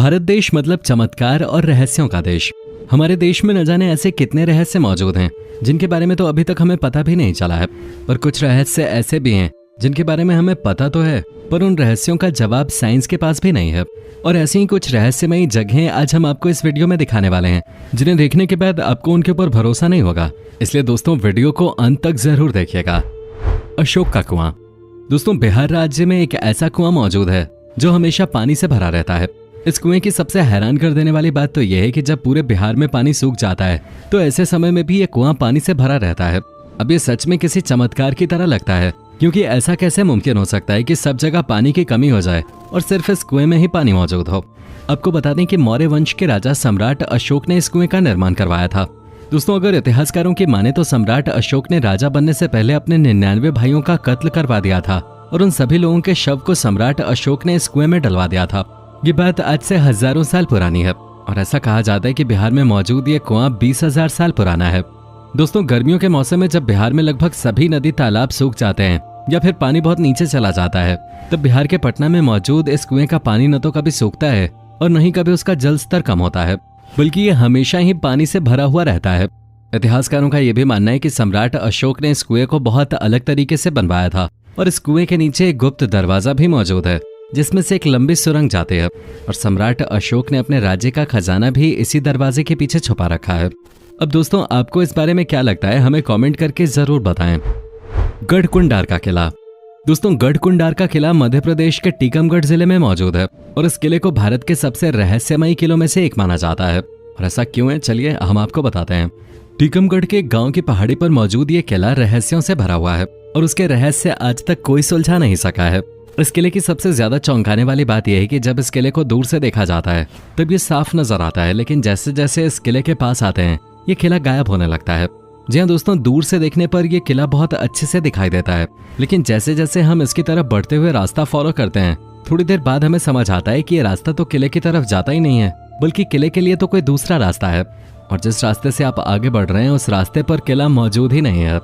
भारत देश मतलब चमत्कार और रहस्यों का देश। हमारे देश में न जाने ऐसे कितने रहस्य मौजूद हैं जिनके बारे में तो अभी तक हमें पता भी नहीं चला है। और कुछ रहस्य ऐसे भी हैं जिनके बारे में हमें पता तो है, पर उन रहस्यों का जवाब साइंस के पास भी नहीं है। और ऐसी ही कुछ रहस्यमयी जगहें आज हम आपको इस वीडियो में दिखाने वाले हैं, जिन्हें देखने के बाद आपको उनके ऊपर भरोसा नहीं होगा। इसलिए दोस्तों वीडियो को अंत तक जरूर देखिएगा। अशोक का कुआं। दोस्तों, बिहार राज्य में एक ऐसा कुआं मौजूद है जो हमेशा पानी से भरा रहता है। इस कुएं की सबसे हैरान कर देने वाली बात तो यह है कि जब पूरे बिहार में पानी सूख जाता है तो ऐसे समय में भी ये कुआं पानी से भरा रहता है। अब ये सच में किसी चमत्कार की तरह लगता है, क्योंकि ऐसा कैसे मुमकिन हो सकता है कि सब जगह पानी की कमी हो जाए और सिर्फ इस कुएं में ही पानी मौजूद हो। आपको बता दें कि मौर्य वंश के राजा सम्राट अशोक ने इस कुएं का निर्माण करवाया था। दोस्तों, अगर इतिहासकारों की माने तो सम्राट अशोक ने राजा बनने से पहले अपने 99 भाइयों का कत्ल करवा दिया था और उन सभी लोगों के शव को सम्राट अशोक ने इस कुएं में डलवा दिया था। ये बात आज से हजारों साल पुरानी है और ऐसा कहा जाता है कि बिहार में मौजूद ये कुआं 20,000 साल पुराना है। दोस्तों, गर्मियों के मौसम में जब बिहार में लगभग सभी नदी तालाब सूख जाते हैं या फिर पानी बहुत नीचे चला जाता है, तब बिहार के पटना में मौजूद इस कुएं का पानी न तो कभी सूखता है और न ही कभी उसका जल स्तर कम होता है, बल्कि ये हमेशा ही पानी से भरा हुआ रहता है। इतिहासकारों का यह भी मानना है कि सम्राट अशोक ने इस कुएं को बहुत अलग तरीके से बनवाया था और इस कुएं के नीचे एक गुप्त दरवाजा भी मौजूद है जिसमें से एक लंबी सुरंग जाती है और सम्राट अशोक ने अपने राज्य का खजाना भी इसी दरवाजे के पीछे छुपा रखा है। अब दोस्तों, आपको इस बारे में क्या लगता है, हमें कमेंट करके जरूर बताएं। गढ़कुंडार का किला। दोस्तों, गढ़कुंडार का किला मध्य प्रदेश के टीकमगढ़ जिले में मौजूद है और इस किले को भारत के सबसे रहस्यमयी किलों में से एक माना जाता है। और ऐसा क्यों है, चलिए हम आपको बताते हैं। टीकमगढ़ के एक गांव की पहाड़ी पर मौजूद ये किला रहस्यों से भरा हुआ है और उसके रहस्य आज तक कोई सुलझा नहीं सका है। इस किले की सबसे ज्यादा चौंकाने वाली बात यह है कि जब इस किले को दूर से देखा जाता है तब ये साफ नजर आता है, लेकिन जैसे जैसे इस किले के पास आते हैं ये किला गायब होने लगता है। जी हाँ दोस्तों, दूर से देखने पर यह किला बहुत अच्छे से दिखाई देता है, लेकिन जैसे जैसे हम इसकी तरफ बढ़ते हुए रास्ता फॉलो करते हैं, थोड़ी देर बाद हमें समझ आता है कि ये रास्ता तो किले की तरफ जाता ही नहीं है, बल्कि किले के लिए तो कोई दूसरा रास्ता है और जिस रास्ते से आप आगे बढ़ रहे हैं उस रास्ते पर किला मौजूद ही नहीं है।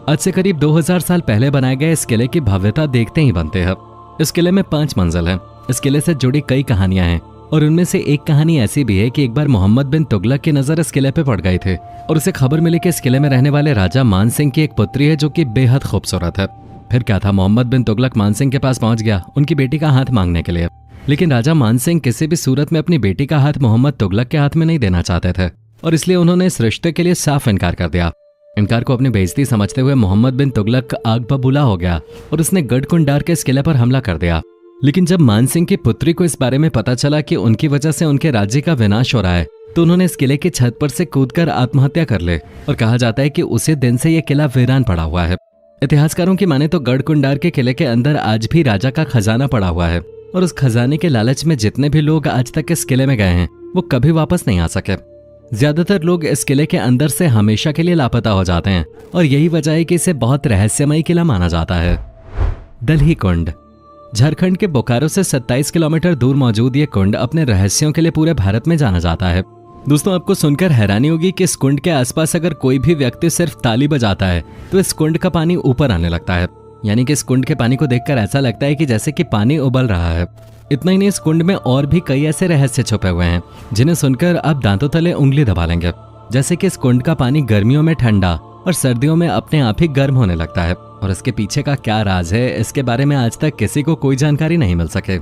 आज से करीब 2000 साल पहले बनाए गए इस किले की भव्यता देखते ही बनते हैं। इस किले में 5 मंजिल हैं। इस किले से जुड़ी कई कहानियां हैं और उनमें से एक कहानी ऐसी भी है कि एक बार मोहम्मद बिन तुगलक की नजर इस किले पे पड़ गई थी और उसे खबर मिली कि इस किले में रहने वाले राजा मान सिंह की एक पुत्री है जो कि बेहद खूबसूरत है। फिर क्या था, मोहम्मद बिन तुगलक मान सिंह के पास पहुंच गया उनकी बेटी का हाथ मांगने के लिए, लेकिन राजा मान सिंह किसी भी सूरत में अपनी बेटी का हाथ मोहम्मद तुगलक के हाथ में नहीं देना चाहते थे और इसलिए उन्होंने इस रिश्ते के लिए साफ इनकार कर दिया। इनकार को अपनी बेइज्जती समझते हुए मोहम्मद बिन तुगलक आग बबूला हो गया और उसने गढ़कुंडार के इस किले पर हमला कर दिया। लेकिन जब मान सिंह की पुत्री को इस बारे में पता चला कि उनकी वजह से उनके राज्य का विनाश हो रहा है, तो उन्होंने इस किले की छत पर से कूदकर आत्महत्या कर ले और कहा जाता है कि उसी दिन से यह किला वीरान पड़ा हुआ है। इतिहासकारों की माने तो गढ़कुंडार के किले के अंदर आज भी राजा का खजाना पड़ा हुआ है और उस खजाने के लालच में जितने भी लोग आज तक इस किले में गए हैं वो कभी वापस नहीं आ सके। ज्यादातर लोग इस किले के अंदर से हमेशा के लिए लापता हो जाते हैं और यही वजह है कि इसे बहुत रहस्यमयी किला माना जाता है। दलही कुंड। झारखंड के बोकारो से 27 किलोमीटर दूर मौजूद ये कुंड अपने रहस्यों के लिए पूरे भारत में जाना जाता है। दोस्तों, आपको सुनकर हैरानी होगी कि इस कुंड के आसपास अगर कोई भी व्यक्ति सिर्फ ताली बजाता है तो इस कुंड का पानी ऊपर आने लगता है, यानी कि इस कुंड के पानी को देखकर ऐसा लगता है कि जैसे कि पानी उबल रहा है। इतना ही नहीं, इस कुंड में और भी कई ऐसे रहस्य छुपे हुए हैं जिन्हें सुनकर आप दांतों तले उंगली दबा लेंगे। जैसे कि इस कुंड का पानी गर्मियों में ठंडा और सर्दियों में अपने आप ही गर्म होने लगता है और इसके पीछे का क्या राज है, इसके बारे में आज तक किसी को कोई जानकारी नहीं मिल सके।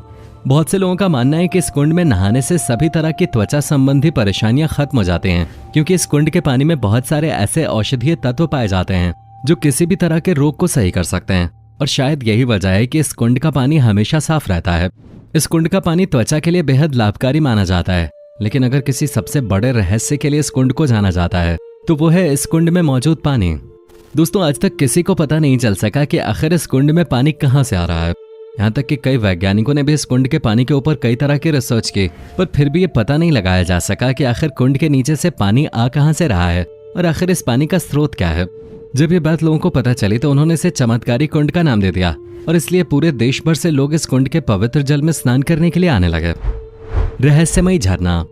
बहुत से लोगों का मानना है कि इस कुंड में नहाने से सभी तरह की त्वचा संबंधी परेशानियां खत्म हो जाती हैं, क्योंकि इस कुंड के पानी में बहुत सारे ऐसे औषधीय तत्व पाए जाते हैं जो किसी भी तरह के रोग को सही कर सकते हैं और शायद यही वजह है कि इस कुंड का पानी हमेशा साफ रहता है। इस कुंड का पानी त्वचा के लिए बेहद लाभकारी माना जाता है, लेकिन अगर किसी सबसे बड़े रहस्य के लिए इस कुंड को जाना जाता है तो वो है इस कुंड में मौजूद पानी। दोस्तों, आज तक किसी को पता नहीं चल सका कि आखिर इस कुंड में पानी कहाँ से आ रहा है। यहाँ तक कि कई वैज्ञानिकों ने भी इस कुंड के पानी के ऊपर कई तरह की रिसर्च की, पर फिर भी ये पता नहीं लगाया जा सका कि आखिर कुंड के नीचे से पानी आ कहाँ से रहा है और आखिर इस पानी का स्रोत क्या है। जब ये बात लोगों को पता चली तो उन्होंने इसे चमत्कारी कुंड का नाम दे दिया और इसलिए पूरे देश भर से लोग इस कुंड के पवित्र जल में स्नान करने के लिए आने लगे। रहस्यमयी झरना।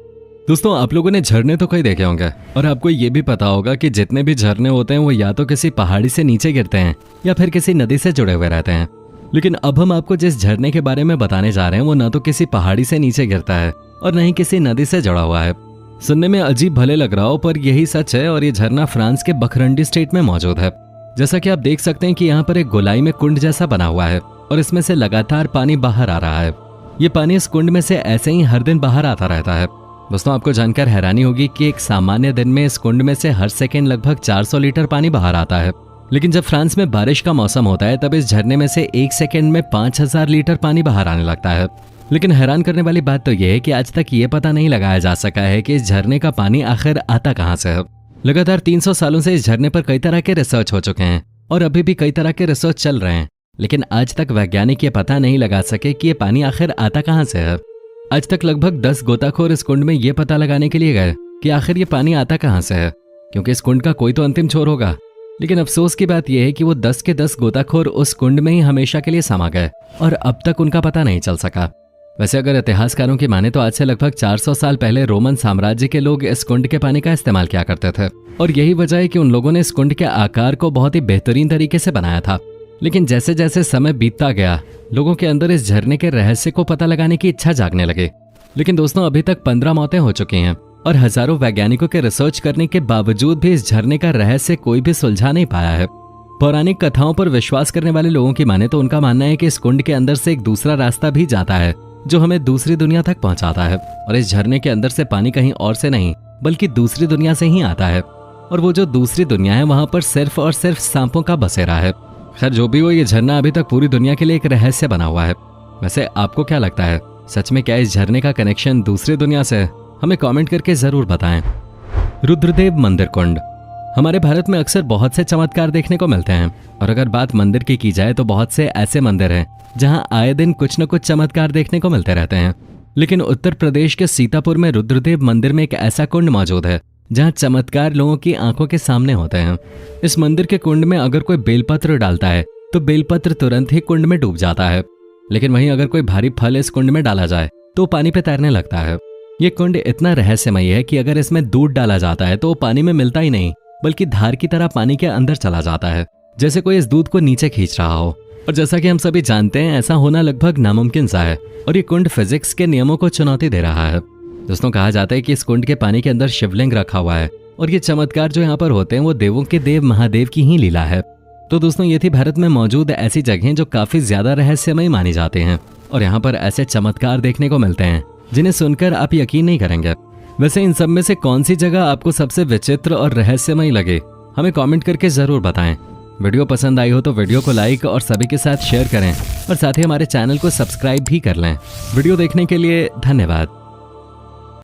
दोस्तों, आप लोगों ने झरने तो कई देखे होंगे और आपको ये भी पता होगा कि जितने भी झरने होते हैं वो या तो किसी पहाड़ी से नीचे गिरते हैं या फिर किसी नदी से जुड़े हुए रहते हैं। लेकिन अब हम आपको जिस झरने के बारे में बताने जा रहे हैं वो ना तो किसी पहाड़ी से नीचे गिरता है और न ही किसी नदी से जुड़ा हुआ है। सुनने में अजीब भले लग रहा हो पर यही सच है और ये झरना फ्रांस के बखरंडी स्टेट में मौजूद है। जैसा कि आप देख सकते हैं कि यहाँ पर एक गोलाई में कुंड जैसा बना हुआ है और इसमें से लगातार पानी बाहर आ रहा है। ये पानी इस कुंड में से ऐसे ही हर दिन बाहर आता रहता है। दोस्तों, आपको जानकर हैरानी होगी कि एक सामान्य दिन में इस कुंड में से हर सेकंड लगभग 400 लीटर पानी बाहर आता है। लेकिन जब फ्रांस में बारिश का मौसम होता है तब इस झरने में से एक सेकंड में 5000 लीटर पानी बाहर आने लगता है। लेकिन हैरान करने वाली बात तो यह है कि आज तक ये पता नहीं लगाया जा सका है कि इस झरने का पानी आखिर आता कहाँ से है। लगातार 300 सालों से इस झरने पर कई तरह के रिसर्च हो चुके हैं और अभी भी कई तरह के रिसर्च चल रहे हैं, लेकिन आज तक वैज्ञानिक ये पता नहीं लगा सके कि ये पानी आखिर आता कहाँ से है। आज तक लगभग 10 गोताखोर इस कुंड में ये पता लगाने के लिए गए कि आखिर ये पानी आता कहाँ से है, क्योंकि इस कुंड का कोई तो अंतिम छोर होगा। लेकिन अफसोस की बात यह है कि वो 10 के 10 गोताखोर उस कुंड में ही हमेशा के लिए समा गए और अब तक उनका पता नहीं चल सका। वैसे अगर इतिहासकारों की माने तो आज से लगभग 400 साल पहले रोमन साम्राज्य के लोग इस कुंड के पानी का इस्तेमाल किया करते थे और यही वजह है कि उन लोगों ने इस कुंड के आकार को बहुत ही बेहतरीन तरीके से बनाया था। लेकिन जैसे जैसे समय बीतता गया लोगों के अंदर इस झरने के रहस्य को पता लगाने की इच्छा जागने लगी। लेकिन दोस्तों, अभी तक 15 मौतें हो चुकी हैं और हजारों वैज्ञानिकों के रिसर्च करने के बावजूद भी इस झरने का रहस्य कोई भी सुलझा नहीं पाया है। पौराणिक कथाओं पर विश्वास करने वाले लोगों की माने तो उनका मानना है कि इस कुंड के अंदर से एक दूसरा रास्ता भी जाता है जो हमें दूसरी दुनिया तक पहुंचाता है और इस झरने के अंदर से पानी कहीं और से नहीं बल्कि दूसरी दुनिया से ही आता है और वो जो दूसरी दुनिया है वहां पर सिर्फ और सिर्फ सांपों का बसेरा है। खैर, जो भी हो, ये झरना अभी तक पूरी दुनिया के लिए एक रहस्य बना हुआ है। वैसे आपको क्या लगता है, सच में क्या इस झरने का कनेक्शन दूसरी दुनिया से है? हमें कमेंट करके जरूर बताएं। रुद्रदेव मंदिर कुंड। हमारे भारत में अक्सर बहुत से चमत्कार देखने को मिलते हैं और अगर बात मंदिर की जाए तो बहुत से ऐसे मंदिर हैं जहां आए दिन कुछ न कुछ चमत्कार देखने को मिलते रहते हैं। लेकिन उत्तर प्रदेश के सीतापुर में रुद्रदेव मंदिर में एक ऐसा कुंड मौजूद है जहां चमत्कार लोगों की आंखों के सामने होते हैं। इस मंदिर के कुंड में अगर कोई बेलपत्र डालता है तो बेलपत्र तुरंत ही कुंड में डूब जाता है, लेकिन वहीं अगर कोई भारी फल इस कुंड में डाला जाए तो पानी पे तैरने लगता है। ये कुंड इतना रहस्यमय है कि अगर इसमें दूध डाला जाता है तो वो पानी में मिलता ही नहीं बल्कि धार की तरह पानी के अंदर चला जाता है, जैसे कोई इस दूध को नीचे खींच रहा हो। और जैसा कि हम सभी जानते हैं ऐसा होना लगभग नामुमकिन सा है और ये कुंड फिजिक्स के नियमों को चुनौती दे रहा है। दोस्तों, कहा जाता है कि इस कुंड के पानी के अंदर शिवलिंग रखा हुआ है और ये चमत्कार जो यहाँ पर होते हैं वो देवों के देव महादेव की ही लीला है। तो दोस्तों, ये थी भारत में मौजूद ऐसी जगहें जो काफी ज्यादा रहस्यमय मानी जाते हैं और यहाँ पर ऐसे चमत्कार देखने को मिलते हैं जिन्हें सुनकर आप यकीन नहीं करेंगे। वैसे इन सब में से कौन सी जगह आपको सबसे विचित्र और रहस्यमय लगे, हमें कमेंट करके जरूर बताएं। वीडियो पसंद आई हो तो वीडियो को लाइक और सभी के साथ शेयर करें और साथ ही हमारे चैनल को सब्सक्राइब भी कर लें। वीडियो देखने के लिए धन्यवाद।